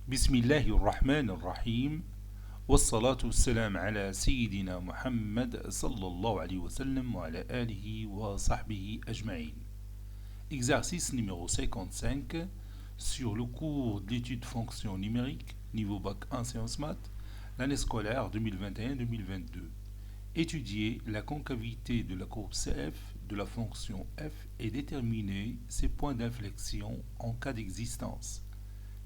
بسم الله الرحمن الرحيم والصلاة والسلام على سيدنا محمد صلى الله عليه وسلم وعلى آله وصحبه أجمعين. Exercice numéro 55 sur le cours d'études fonctions numériques, niveau bac 1 sciences maths, l'année scolaire 2021-2022. Étudier la concavité de la courbe CF de la fonction f et déterminer ses points d'inflexion en cas d'existence.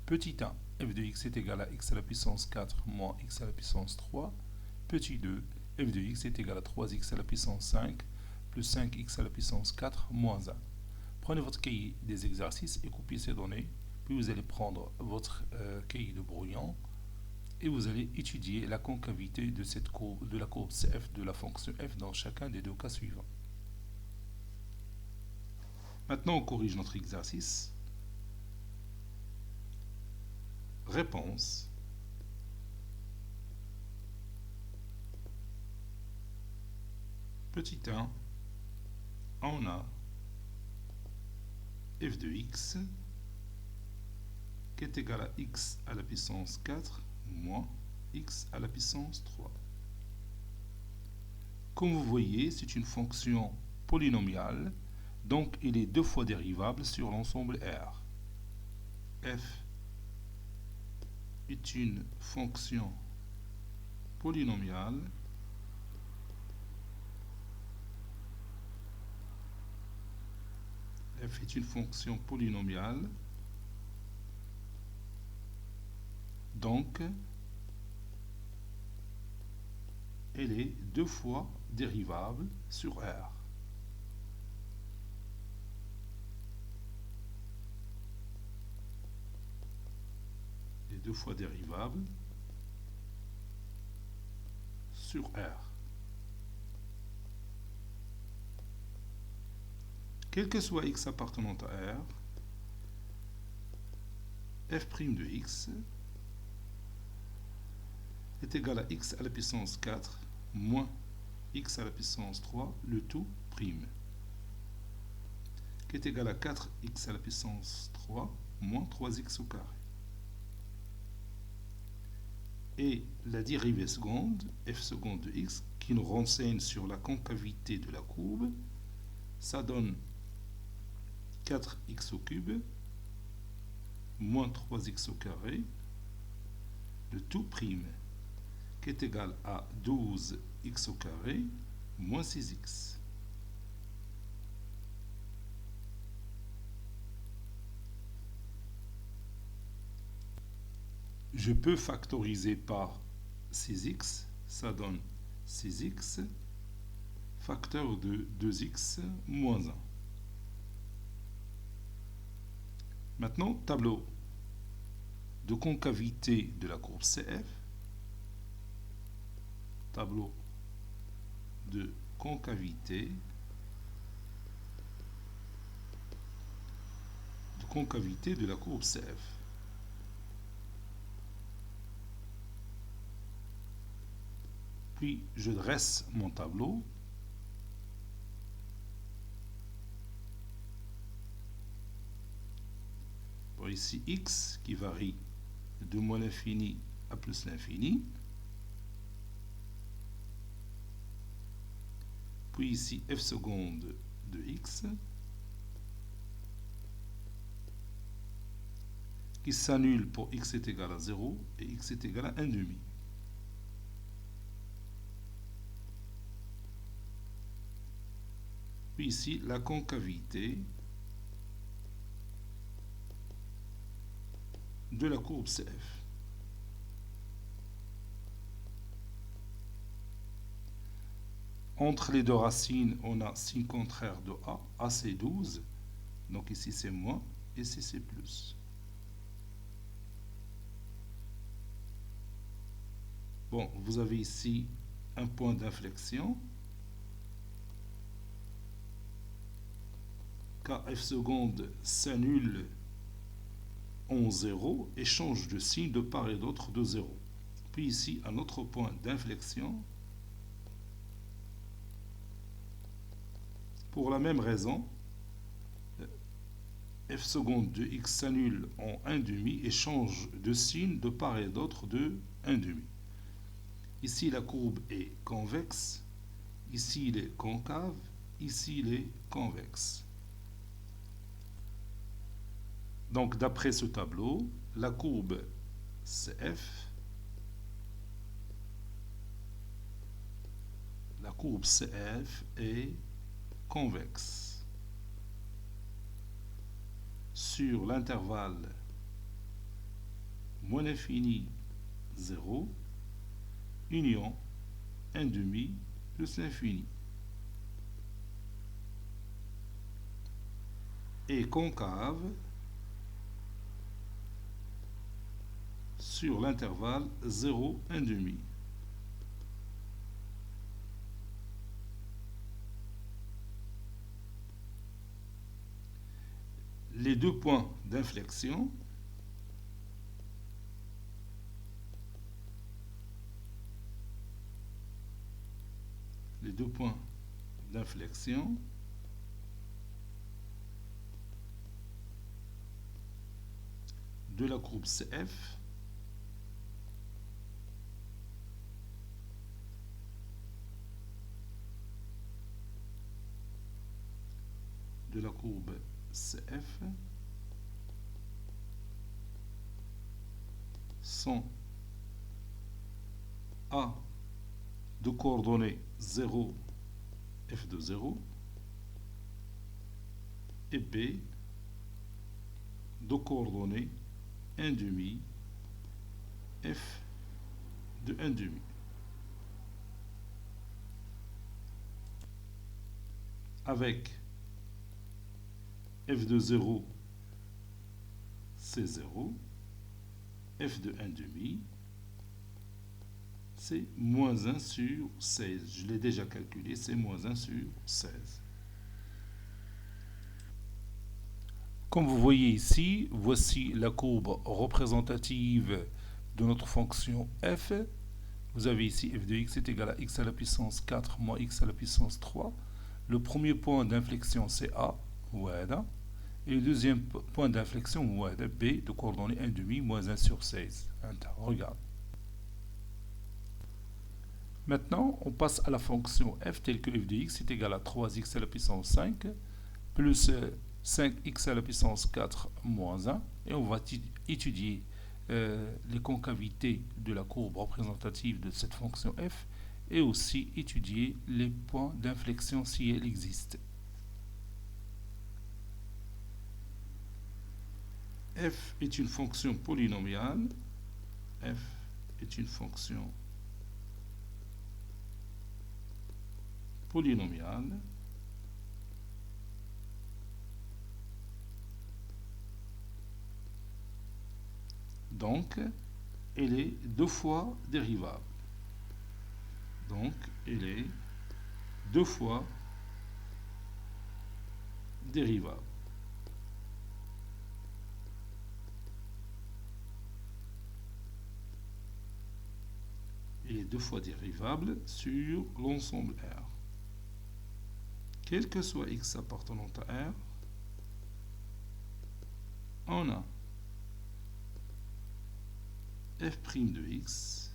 Petit 1, f de x est égal à x à la puissance 4 moins x à la puissance 3. Petit 2, f de x est égal à 3x à la puissance 5 plus 5x à la puissance 4 moins 1. Prenez votre cahier des exercices et copiez ces données. Puis vous allez prendre votre cahier de brouillon et vous allez étudier la concavité de cette courbe, de la courbe CF de la fonction f dans chacun des deux cas suivants. Maintenant, on corrige notre exercice. Réponse. Petit 1, on a f de x qui est égal à x à la puissance 4 moins x à la puissance 3. Comme vous voyez, c'est une fonction polynomiale, donc il est deux fois dérivable sur l'ensemble R. F est une fonction polynomiale donc elle est deux fois dérivable sur R. Et deux fois dérivable sur R. Quel que soit x appartenant à R, f' de x est égal à x à la puissance 4 moins x à la puissance 3, le tout prime, qui est égal à 4x à la puissance 3 moins 3x au carré. Et la dérivée seconde, f seconde de x, qui nous renseigne sur la concavité de la courbe, ça donne 4x au cube moins 3x au carré, le tout prime, qui est égal à 12x au carré moins 6x. Je peux factoriser par 6x, ça donne 6x, facteur de 2x moins 1. Maintenant, tableau de concavité de la courbe CF, tableau de concavité de la courbe CF. Puis je dresse mon tableau. Bon, ici x qui varie de moins l'infini à plus l'infini. Puis ici f seconde de x qui s'annule pour x est égal à 0 et x est égal à 1 demi. Puis ici la concavité de la courbe CF. Entre les deux racines, on a signe contraire de A. A c'est 12. Donc ici c'est moins, ici c'est plus. Bon, vous avez ici un point d'inflexion. Car f seconde s'annule en 0 et change de signe de part et d'autre de 0. Puis ici, un autre point d'inflexion. Pour la même raison, f seconde de x s'annule en 1 demi et change de signe de part et d'autre de 1 demi. Ici, la courbe est convexe. Ici, il est concave. Ici, il est convexe. Donc, d'après ce tableau, la courbe CF, est convexe. Sur l'intervalle moins l'infini 0, union 1 demi plus l'infini. Et concave sur l'intervalle 0, 1 demi. Les deux points d'inflexion de la courbe CF sont A de coordonnées 0, f de 0, et B de coordonnées 1 demi, f de 1 demi. Avec f de 0, c'est 0, f de 1 demi, c'est moins 1 sur 16. Je l'ai déjà calculé, c'est moins 1 sur 16. Comme vous voyez ici, voici la courbe représentative de notre fonction f. Vous avez ici f de x est égal à x à la puissance 4 moins x à la puissance 3. Le premier point d'inflexion, c'est A, voilà. Et le deuxième point d'inflexion, voilà, B, de coordonnées 1 demi, moins 1 sur 16. Regarde. Maintenant, on passe à la fonction f telle que f de x est égal à 3x à la puissance 5 plus 5x à la puissance 4 moins 1. Et on va étudier les concavités de la courbe représentative de cette fonction f et aussi étudier les points d'inflexion si elles existent. F est une fonction polynomiale. F est une fonction polynomiale donc elle est deux fois dérivable. Donc elle est deux fois dérivable. Elle est deux fois dérivable sur l'ensemble R. Quel que soit x appartenant à R, on a f' de x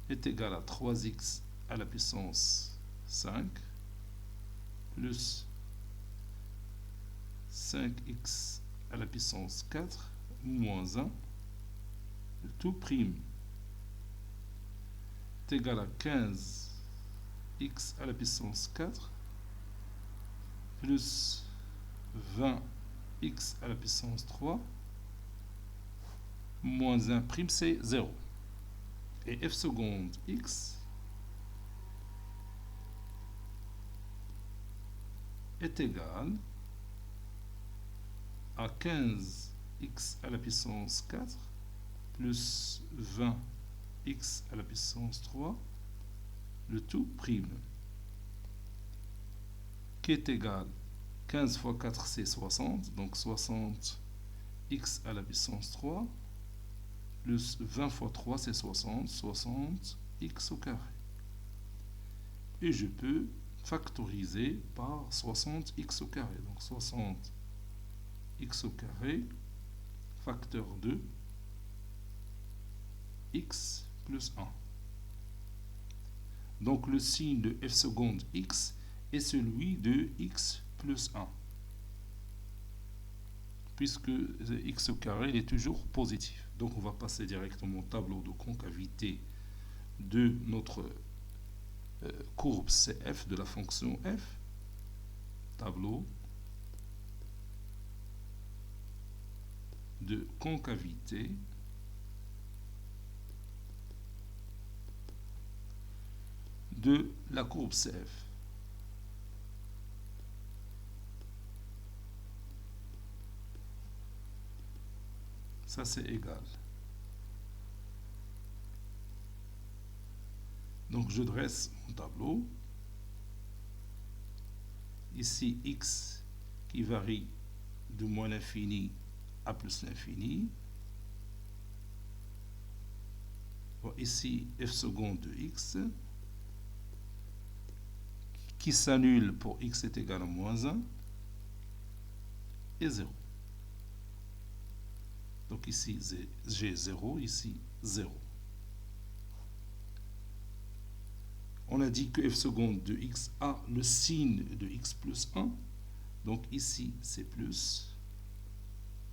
est égal à 3x à la puissance 5 plus 5x à la puissance 4 moins 1, le tout prime est égal à 15x à la puissance 4 plus 20x à la puissance 3 moins 1 prime, c'est 0. Et f seconde x est égal à 15x à la puissance 4 plus 20x à la puissance 3, le tout prime, qui est égal 15 fois 4 c'est 60, donc 60x à la puissance 3 plus 20 fois 3 c'est 60, 60x au carré. Et je peux factorisé par 60x au carré. Donc 60x au carré, facteur de x plus 1. Donc le signe de f seconde x est celui de x plus 1. Puisque x au carré est toujours positif. Donc on va passer directement au tableau de concavité de notre courbe CF de la fonction f. Tableau de concavité de la courbe CF. Ça c'est égal. Donc je dresse mon tableau. Ici x qui varie de moins l'infini à plus l'infini. Bon, ici f seconde de x qui s'annule pour x est égal à moins 1 et 0. Donc ici j'ai 0, ici 0. On a dit que f seconde de x a le signe de x plus 1. Donc ici c'est plus,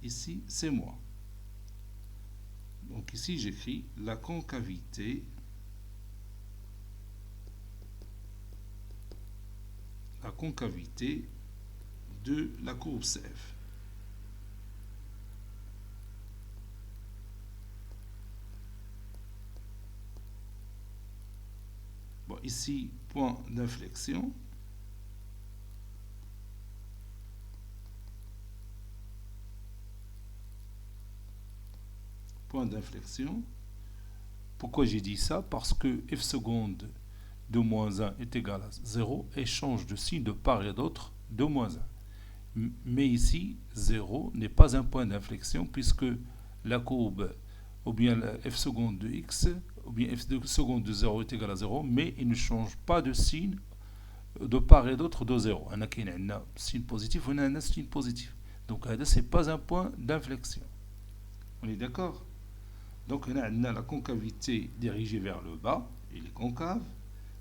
ici c'est moins. Donc ici j'écris la concavité de la courbe CF. Bon, ici, point d'inflexion. Point d'inflexion. Pourquoi j'ai dit ça? Parce que f seconde de moins 1 est égal à 0 et change de signe de part et d'autre de moins 1. Mais ici, 0 n'est pas un point d'inflexion puisque la courbe, ou bien la f seconde de x, ou bien f seconde de 0 est égal à 0, mais il ne change pas de signe de part et d'autre de 0. On a un signe positif, on a un signe positif. Donc, ce n'est pas un point d'inflexion. On est d'accord? Donc, on a la concavité dirigée vers le bas, il est concave.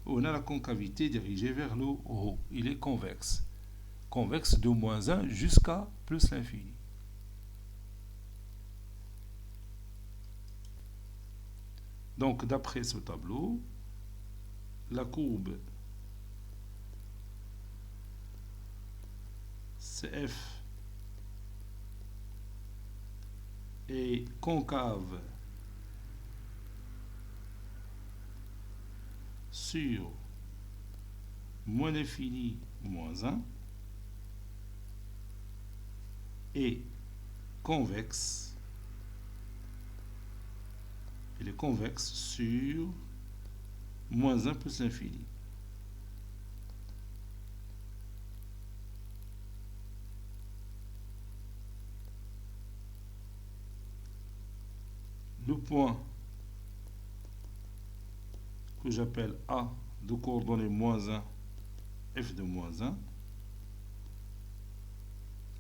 On a la concavité dirigée vers le haut, il est convexe. Convexe de moins 1 jusqu'à plus l'infini. Donc, d'après ce tableau, la courbe CF est concave sur moins l'infini moins 1 et convexe. Il est convexe sur moins 1 plus l'infini. Le point que j'appelle A de coordonnées moins 1, f de moins 1,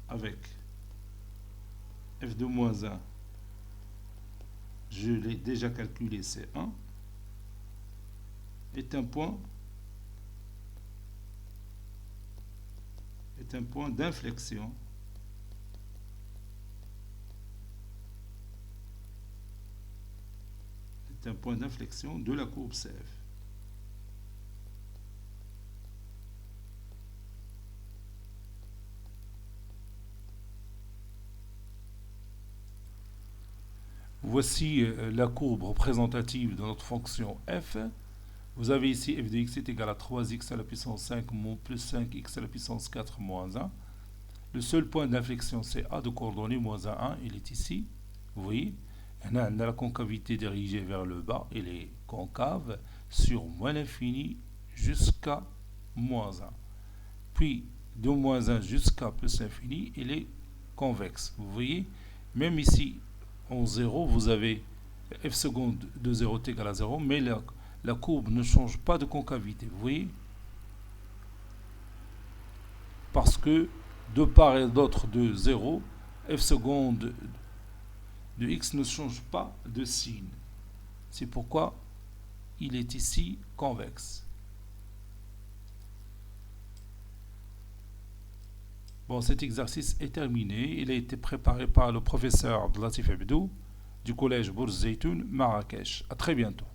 avec f de moins 1, je l'ai déjà calculé, c'est 1, est un point d'inflexion de la courbe CF. Voici la courbe représentative de notre fonction f. Vous avez ici f de x est égal à 3x à la puissance 5 moins plus 5x à la puissance 4 moins 1. Le seul point d'inflexion, c'est a de coordonnées moins 1, il est ici. Vous voyez, on a la concavité dirigée vers le bas, il est concave sur moins l'infini jusqu'à moins 1. Puis, de moins 1 jusqu'à plus l'infini, il est convexe. Vous voyez, même ici, en 0, vous avez f seconde de 0 est égal à 0, mais la courbe ne change pas de concavité. Vous voyez? parce que de part et d'autre de 0, f seconde de x ne change pas de signe. C'est pourquoi il est ici convexe. Bon, cet exercice est terminé. Il a été préparé par le professeur Abdelatif Abdou du collège Bourz Zeytoun, Marrakech. À très bientôt.